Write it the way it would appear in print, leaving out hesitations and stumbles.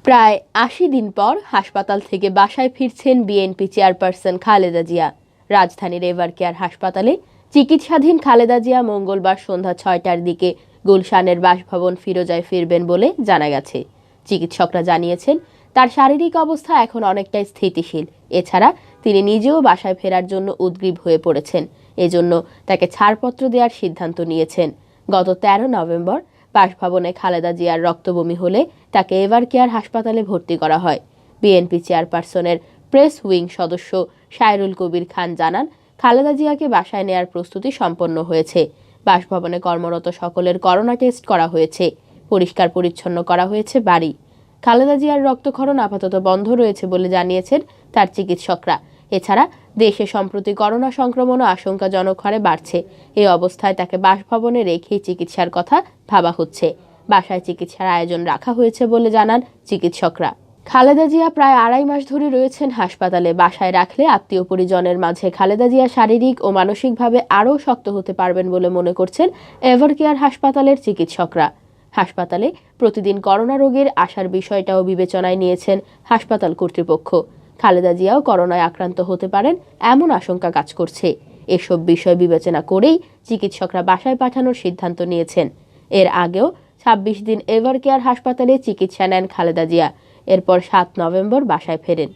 প্রায় ৮০ দিন পর হাসপাতাল থেকে বাসায় ফিরছেন বিএনপি চেয়ারপারসন খালেদা জিয়া। রাজধানীর এভারকেয়ার হাসপাতালে চিকিৎসাধীন খালেদা জিয়া মঙ্গলবার সন্ধ্যা ৬টার দিকে গুলশানের বাসভবন ফিরোজায় ফিরবেন বলে জানা গেছে। চিকিৎসকরা জানিয়েছেন, তার শারীরিক অবস্থা এখন অনেকটাই স্থিতিশীল। এছাড়া তিনি নিজেও বাসায় ফেরার জন্য উদগ্রীব হয়ে পড়েছেন। এজন্য তাকে ছাড়পত্র দেওয়ার সিদ্ধান্ত নিয়েছেন। গত ১৩ নভেম্বর বাসভবনে খালেদা জিয়ার রক্তবমি হলে তাকে এভারকেয়ার হাসপাতালে ভর্তি করা হয়। বিএনপি চেয়ারপারসনের প্রেস উইং সদস্য সায়রুল কবির খান জানান, খালেদা জিয়াকে বাসায় নেয়ার প্রস্তুতি সম্পন্ন হয়েছে। বাসভবনে কর্মরত সকলের করোনা টেস্ট করা হয়েছে। পরিষ্কার পরিচ্ছন্ন করা হয়েছে বাড়ি। খালেদা জিয়ার রক্তক্ষরণ আপাতত বন্ধ রয়েছে বলে জানিয়েছেন তার চিকিৎসকরা। এছাড়া দেশে সম্প্রতি করোনা সংক্রমণও আশঙ্কাজনক হারে বাড়ছে। এই অবস্থায় তাকে বাসভবনে রেখেই চিকিৎসার কথা ভাবা হচ্ছে। বাসায় চিকিৎসার আয়োজন রাখা হয়েছে বলে জানান চিকিৎসকরা। খালেদা জিয়া প্রায় ২.৫ মাস ধরে রয়েছেন হাসপাতালে। বাসায় রাখলে আত্মীয় পরিজনের মাঝে খালেদা জিয়া শারীরিক ও মানসিকভাবে আরও শক্ত হতে পারবেন বলে মনে করছেন এভারকেয়ার হাসপাতালের চিকিৎসকরা। হাসপাতালে প্রতিদিন করোনা রোগীর আসার বিষয়টাও বিবেচনায় নিয়েছেন হাসপাতাল কর্তৃপক্ষ। খালেদা জিয়াও করোনায় আক্রান্ত হতে পারেন এমন আশঙ্কা কাজ করছে। এসব বিষয় বিবেচনা করেই চিকিৎসকরা বাসায় পাঠানোর সিদ্ধান্ত নিয়েছেন। এর আগেও ২৬ দিন এভারকেয়ার হাসপাতালে চিকিৎসা নেন খালেদা জিয়া। এরপর ৭ নভেম্বর বাসায় ফেরেন।